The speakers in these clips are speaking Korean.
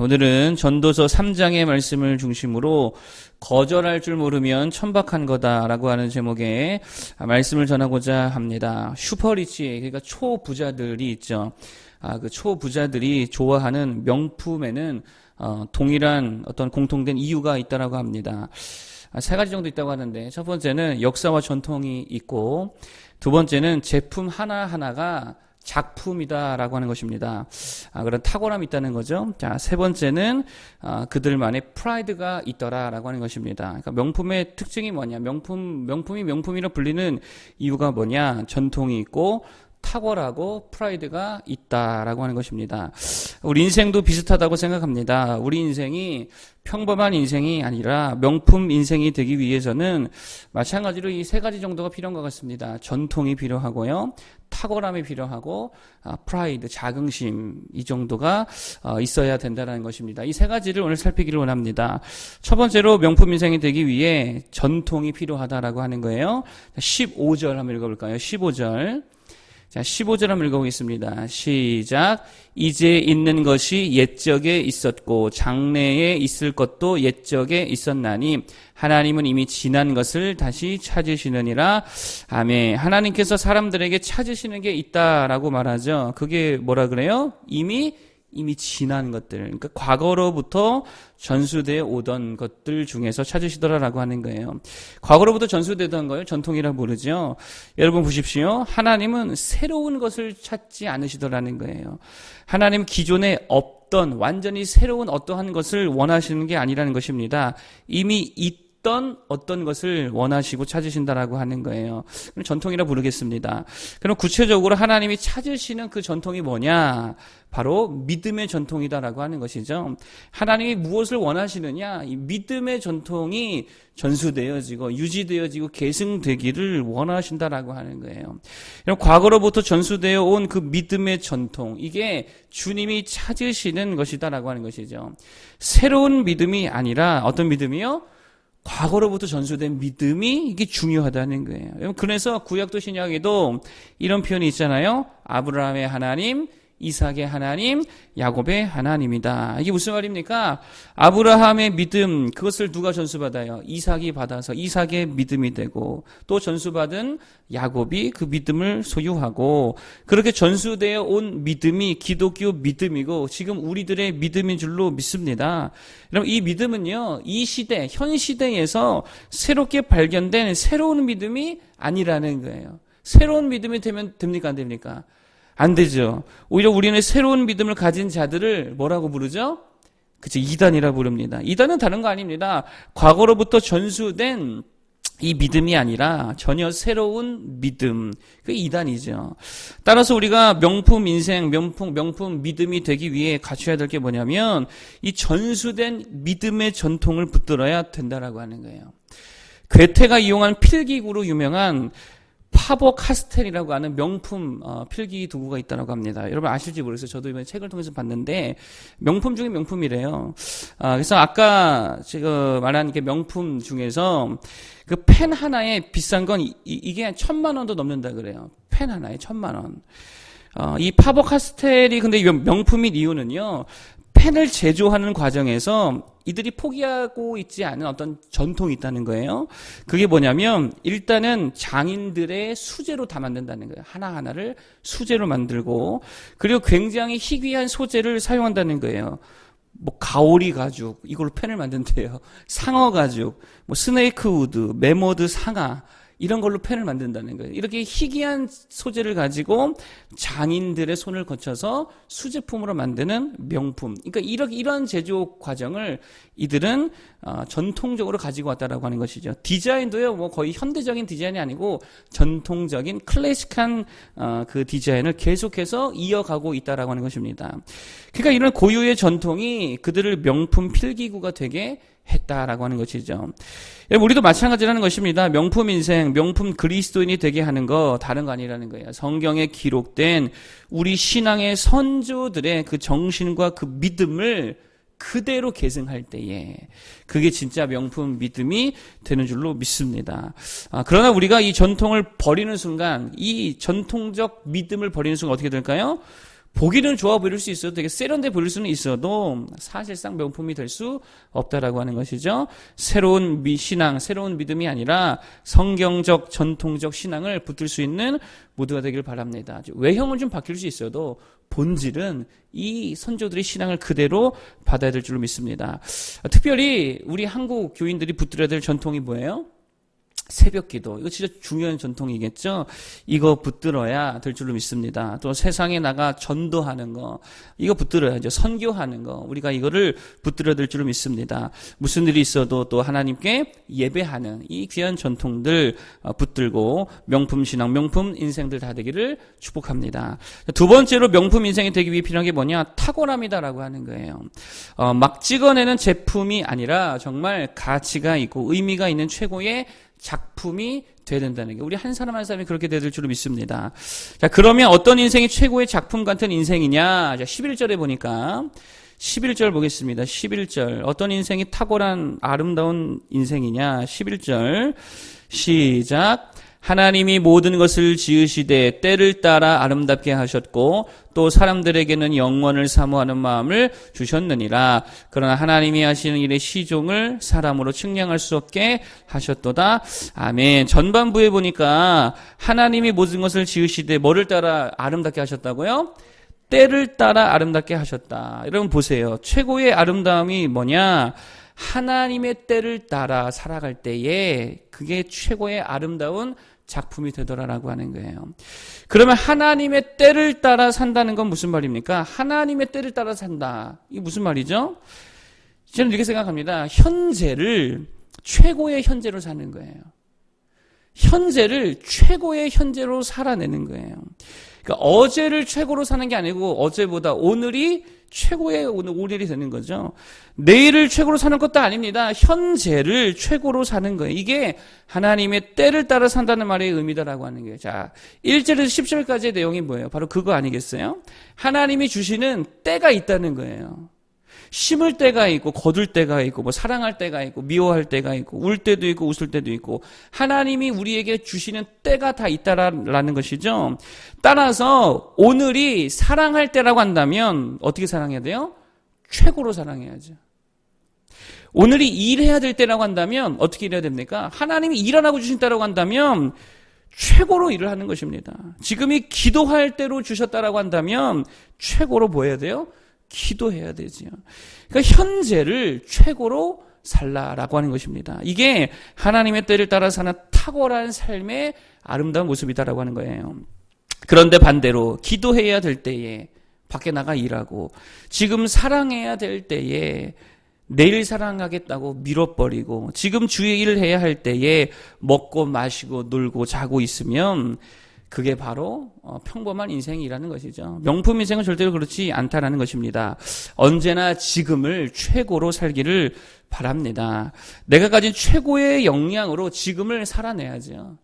오늘은 전도서 3장의 말씀을 중심으로 거절할 줄 모르면 천박한 거다라고 하는 제목의 말씀을 전하고자 합니다. 슈퍼리치, 그러니까 초부자들이 있죠. 그 초부자들이 좋아하는 명품에는 동일한 어떤 공통된 이유가 있다라고 합니다. 세 가지 정도 있다고 하는데, 첫 번째는 역사와 전통이 있고, 두 번째는 제품 하나하나가 작품이다라고 하는 것입니다. 그런 탁월함이 있다는 거죠. 자, 세 번째는 그들만의 프라이드가 있더라라고 하는 것입니다. 그러니까 명품의 특징이 뭐냐? 명품이 명품이라 불리는 이유가 뭐냐? 전통이 있고 탁월하고 프라이드가 있다라고 하는 것입니다. 우리 인생도 비슷하다고 생각합니다. 우리 인생이 평범한 인생이 아니라 명품 인생이 되기 위해서는 마찬가지로 이 세 가지 정도가 필요한 것 같습니다. 전통이 필요하고요, 탁월함이 필요하고, 프라이드, 자긍심, 이 정도가 있어야 된다는 것입니다. 이 세 가지를 오늘 살피기를 원합니다. 첫 번째로 명품 인생이 되기 위해 전통이 필요하다라고 하는 거예요. 15절 한번 읽어볼까요? 15절. 자, 15절 한번 읽어보겠습니다. 시작. 이제 있는 것이 옛적에 있었고 장래에 있을 것도 옛적에 있었나니 하나님은 이미 지난 것을 다시 찾으시느니라. 아멘. 하나님께서 사람들에게 찾으시는 게 있다라고 말하죠. 그게 뭐라 그래요? 이미 지난 것들, 그러니까 과거로부터 전수되어 오던 것들 중에서 찾으시더라라고 하는 거예요. 과거로부터 전수되던 걸 전통이라고 부르죠. 여러분 보십시오. 하나님은 새로운 것을 찾지 않으시더라는 거예요. 하나님 기존에 없던 완전히 새로운 어떠한 것을 원하시는 게 아니라는 것입니다. 이미 있던 어떤 것을 원하시고 찾으신다라고 하는 거예요. 그럼 전통이라 부르겠습니다. 그럼 구체적으로 하나님이 찾으시는 그 전통이 뭐냐? 바로 믿음의 전통이다라고 하는 것이죠. 하나님이 무엇을 원하시느냐? 이 믿음의 전통이 전수되어지고 유지되어지고 계승되기를 원하신다라고 하는 거예요. 그럼 과거로부터 전수되어 온 그 믿음의 전통, 이게 주님이 찾으시는 것이다라고 하는 것이죠. 새로운 믿음이 아니라 어떤 믿음이요? 과거로부터 전수된 믿음이 이게 중요하다는 거예요. 그래서 구약도 신약에도 이런 표현이 있잖아요. 아브라함의 하나님, 이삭의 하나님, 야곱의 하나님이다. 이게 무슨 말입니까? 아브라함의 믿음, 그것을 누가 전수받아요? 이삭이 받아서 이삭의 믿음이 되고, 또 전수받은 야곱이 그 믿음을 소유하고, 그렇게 전수되어 온 믿음이 기독교 믿음이고 지금 우리들의 믿음인 줄로 믿습니다. 여러분, 이 믿음은요, 이 시대, 현 시대에서 새롭게 발견된 새로운 믿음이 아니라는 거예요. 새로운 믿음이 되면 됩니까? 안 됩니까? 안 되죠. 오히려 우리는 새로운 믿음을 가진 자들을 뭐라고 부르죠? 그쵸, 이단이라 부릅니다. 이단은 다른 거 아닙니다. 과거로부터 전수된 이 믿음이 아니라 전혀 새로운 믿음, 그게 이단이죠. 따라서 우리가 명품 인생, 명품 믿음이 되기 위해 갖춰야 될 게 뭐냐면 이 전수된 믿음의 전통을 붙들어야 된다라고 하는 거예요. 괴테가 이용한 필기구로 유명한 파버 카스텔이라고 하는 명품 필기 도구가 있다고 합니다. 여러분 아실지 모르겠어요. 저도 이번에 책을 통해서 봤는데 명품 중에 명품이래요. 그래서 아까 제가 말한 게 명품 중에서 그 펜 하나에 비싼 건 이게 한 1,000만 원도 넘는다 그래요. 펜 하나에 1,000만 원. 이 파버 카스텔이 근데 명품인 이유는요, 펜을 제조하는 과정에서 이들이 포기하고 있지 않은 어떤 전통이 있다는 거예요. 그게 뭐냐면 일단은 장인들의 수제로 다 만든다는 거예요. 하나하나를 수제로 만들고, 그리고 굉장히 희귀한 소재를 사용한다는 거예요. 뭐 가오리 가죽, 이걸로 펜을 만든대요. 상어 가죽, 뭐 스네이크 우드, 메모드 상아, 이런 걸로 펜을 만든다는 거예요. 이렇게 희귀한 소재를 가지고 장인들의 손을 거쳐서 수제품으로 만드는 명품. 그러니까 이런 제조 과정을 이들은 전통적으로 가지고 왔다라고 하는 것이죠. 디자인도요, 뭐 거의 현대적인 디자인이 아니고 전통적인 클래식한 그 디자인을 계속해서 이어가고 있다라고 하는 것입니다. 그러니까 이런 고유의 전통이 그들을 명품 필기구가 되게 했다라고 하는 것이죠. 우리도 마찬가지라는 것입니다. 명품 인생, 명품 그리스도인이 되게 하는 거 다른 거 아니라는 거예요. 성경에 기록된 우리 신앙의 선조들의 그 정신과 그 믿음을 그대로 계승할 때에 그게 진짜 명품 믿음이 되는 줄로 믿습니다. 그러나 우리가 이 전통을 버리는 순간, 이 전통적 믿음을 버리는 순간 어떻게 될까요? 보기는 좋아 보일 수 있어도 되게 세련돼 보일 수는 있어도 사실상 명품이 될 수 없다라고 하는 것이죠. 새로운 신앙, 새로운 믿음이 아니라 성경적, 전통적 신앙을 붙들 수 있는 모두가 되길 바랍니다. 외형은 좀 바뀔 수 있어도 본질은 이 선조들의 신앙을 그대로 받아야 될 줄로 믿습니다. 특별히 우리 한국 교인들이 붙들어야 될 전통이 뭐예요? 새벽 기도. 이거 진짜 중요한 전통이겠죠? 이거 붙들어야 될 줄로 믿습니다. 또 세상에 나가 전도하는 거. 이거 붙들어야죠. 선교하는 거. 우리가 이거를 붙들어야 될 줄로 믿습니다. 무슨 일이 있어도 또 하나님께 예배하는 이 귀한 전통들 붙들고 명품 신앙, 명품 인생들 다 되기를 축복합니다. 두 번째로 명품 인생이 되기 위해 필요한 게 뭐냐? 탁월함이다라고 하는 거예요. 막 찍어내는 제품이 아니라 정말 가치가 있고 의미가 있는 최고의 작품이 돼야 된다는 게 우리 한 사람 한 사람이 그렇게 돼야 될 줄로 믿습니다. 자, 그러면 어떤 인생이 최고의 작품 같은 인생이냐? 자, 11절에 보니까 11절 보겠습니다. 11절. 어떤 인생이 탁월한 아름다운 인생이냐? 11절. 시작. 하나님이 모든 것을 지으시되 때를 따라 아름답게 하셨고 또 사람들에게는 영원을 사모하는 마음을 주셨느니라. 그러나 하나님이 하시는 일의 시종을 사람으로 측량할 수 없게 하셨도다. 아멘. 전반부에 보니까 하나님이 모든 것을 지으시되 뭐를 따라 아름답게 하셨다고요? 때를 따라 아름답게 하셨다. 여러분 보세요. 최고의 아름다움이 뭐냐? 하나님의 때를 따라 살아갈 때에 그게 최고의 아름다운 작품이 되더라라고 하는 거예요. 그러면 하나님의 때를 따라 산다는 건 무슨 말입니까? 하나님의 때를 따라 산다. 이게 무슨 말이죠? 저는 이렇게 생각합니다. 현재를 최고의 현재로 사는 거예요. 현재를 최고의 현재로 살아내는 거예요. 그러니까 어제를 최고로 사는 게 아니고 어제보다 오늘이 최고의 오늘이 되는 거죠. 내일을 최고로 사는 것도 아닙니다. 현재를 최고로 사는 거예요. 이게 하나님의 때를 따라 산다는 말의 의미다라고 하는 거예요. 자, 1절에서 10절까지의 내용이 뭐예요? 바로 그거 아니겠어요? 하나님이 주시는 때가 있다는 거예요. 심을 때가 있고 거둘 때가 있고 뭐 사랑할 때가 있고 미워할 때가 있고 울 때도 있고 웃을 때도 있고 하나님이 우리에게 주시는 때가 다 있다라는 것이죠. 따라서 오늘이 사랑할 때라고 한다면 어떻게 사랑해야 돼요? 최고로 사랑해야죠. 오늘이 일해야 될 때라고 한다면 어떻게 일해야 됩니까? 하나님이 일 안 하고 주신 때라고 한다면 최고로 일을 하는 것입니다. 지금이 기도할 때로 주셨다라고 한다면 최고로 뭐 해야 돼요? 기도해야 되지요. 그러니까 현재를 최고로 살라라고 하는 것입니다. 이게 하나님의 때를 따라 사는 탁월한 삶의 아름다운 모습이다라고 하는 거예요. 그런데 반대로 기도해야 될 때에 밖에 나가 일하고 지금 사랑해야 될 때에 내일 사랑하겠다고 밀어버리고 지금 주의 일을 해야 할 때에 먹고 마시고 놀고 자고 있으면 그게 바로 평범한 인생이라는 것이죠. 명품 인생은 절대로 그렇지 않다라는 것입니다. 언제나 지금을 최고로 살기를 바랍니다. 내가 가진 최고의 역량으로 지금을 살아내야죠.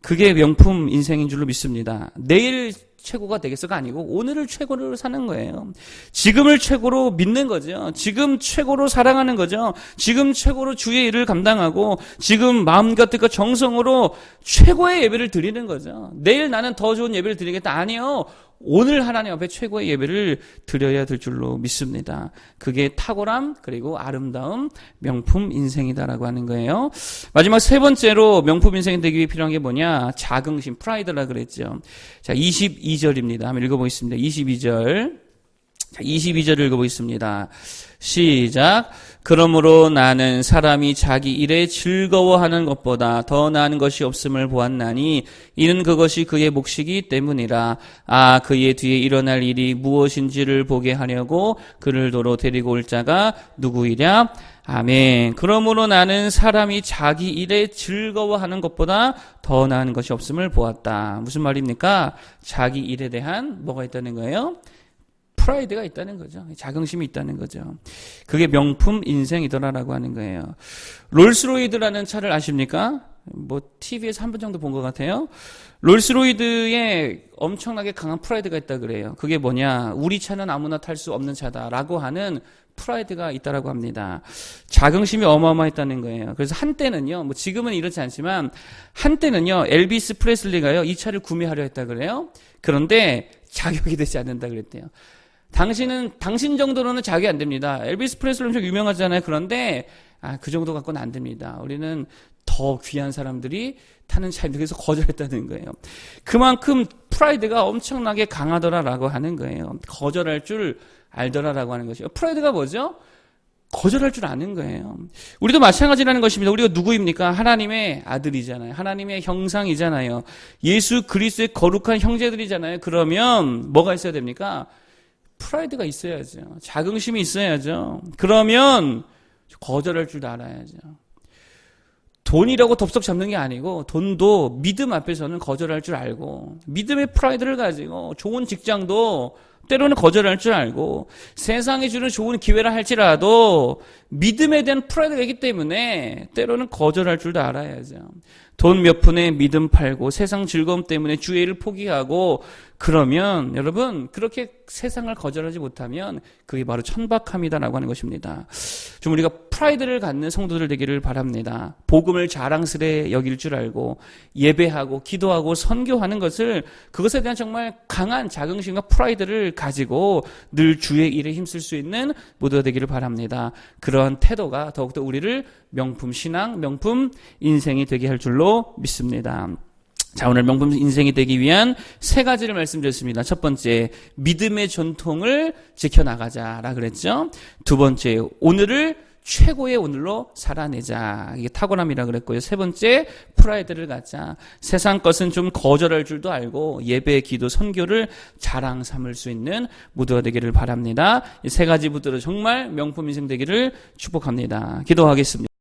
그게 명품 인생인 줄로 믿습니다. 내일 최고가 되겠어가 아니고 오늘을 최고로 사는 거예요. 지금을 최고로 믿는 거죠. 지금 최고로 사랑하는 거죠. 지금 최고로 주의 일을 감당하고 지금 마음과 뜻과 정성으로 최고의 예배를 드리는 거죠. 내일 나는 더 좋은 예배를 드리겠다. 아니요. 오늘 하나님 앞에 최고의 예배를 드려야 될 줄로 믿습니다. 그게 탁월함 그리고 아름다움 명품 인생이다라고 하는 거예요. 마지막 세 번째로 명품 인생이 되기 위해 필요한 게 뭐냐? 자긍심, 프라이드라 그랬죠. 자, 22절입니다. 한번 읽어보겠습니다. 22절. 자, 22절을 읽어보겠습니다. 시작. 그러므로 나는 사람이 자기 일에 즐거워하는 것보다 더 나은 것이 없음을 보았나니 이는 그것이 그의 몫이기 때문이라. 아, 그의 뒤에 일어날 일이 무엇인지를 보게 하려고 그를 도로 데리고 올 자가 누구이랴? 아멘. 그러므로 나는 사람이 자기 일에 즐거워하는 것보다 더 나은 것이 없음을 보았다. 무슨 말입니까? 자기 일에 대한 뭐가 있다는 거예요? 프라이드가 있다는 거죠. 자긍심이 있다는 거죠. 그게 명품 인생이더라라고 하는 거예요. 롤스로이드라는 차를 아십니까? 뭐 TV에서 한 번 정도 본 것 같아요. 롤스로이드에 엄청나게 강한 프라이드가 있다 그래요. 그게 뭐냐? 우리 차는 아무나 탈 수 없는 차다라고 하는 프라이드가 있다라고 합니다. 자긍심이 어마어마했다는 거예요. 그래서 한때는요, 뭐 지금은 이렇지 않지만 한때는요, 엘비스 프레슬리가요, 이 차를 구매하려 했다 그래요. 그런데 자격이 되지 않는다 그랬대요. 당신 정도로는 자격이 안 됩니다. 엘비스 프레슬리 엄청 유명하잖아요. 그런데 그 정도 갖고는 안 됩니다. 우리는 더 귀한 사람들이 타는 차인데, 그래서 거절했다는 거예요. 그만큼 프라이드가 엄청나게 강하더라라고 하는 거예요. 거절할 줄 알더라라고 하는 것이요. 프라이드가 뭐죠? 거절할 줄 아는 거예요. 우리도 마찬가지라는 것입니다. 우리가 누구입니까? 하나님의 아들이잖아요. 하나님의 형상이잖아요. 예수 그리스도의 거룩한 형제들이잖아요. 그러면 뭐가 있어야 됩니까? 프라이드가 있어야죠. 자긍심이 있어야죠. 그러면 거절할 줄 알아야죠. 돈이라고 덥석 잡는 게 아니고, 돈도 믿음 앞에서는 거절할 줄 알고, 믿음의 프라이드를 가지고 좋은 직장도 때로는 거절할 줄 알고, 세상이 주는 좋은 기회라 할지라도 믿음에 대한 프라이드가 있기 때문에 때로는 거절할 줄도 알아야죠. 돈 몇 푼에 믿음 팔고 세상 즐거움 때문에 주의 일을 포기하고, 그러면 여러분 그렇게 세상을 거절하지 못하면 그게 바로 천박함이다라고 하는 것입니다. 좀 우리가 프라이드를 갖는 성도들 되기를 바랍니다. 복음을 자랑스레 여길 줄 알고 예배하고 기도하고 선교하는 것을, 그것에 대한 정말 강한 자긍심과 프라이드를 가지고 늘 주의 일에 힘쓸 수 있는 모두가 되기를 바랍니다. 그런 태도가 더욱더 우리를 명품 신앙, 명품 인생이 되게 할 줄로 믿습니다. 자, 오늘 명품 인생이 되기 위한 세 가지를 말씀드렸습니다. 첫 번째, 믿음의 전통을 지켜나가자라 그랬죠. 두 번째, 오늘을 최고의 오늘로 살아내자. 이게 탁월함이라 그랬고요. 세 번째, 프라이드를 갖자. 세상 것은 좀 거절할 줄도 알고 예배, 기도, 선교를 자랑 삼을 수 있는 모두가 되기를 바랍니다. 이 세 가지 붙들어 정말 명품 인생 되기를 축복합니다. 기도하겠습니다.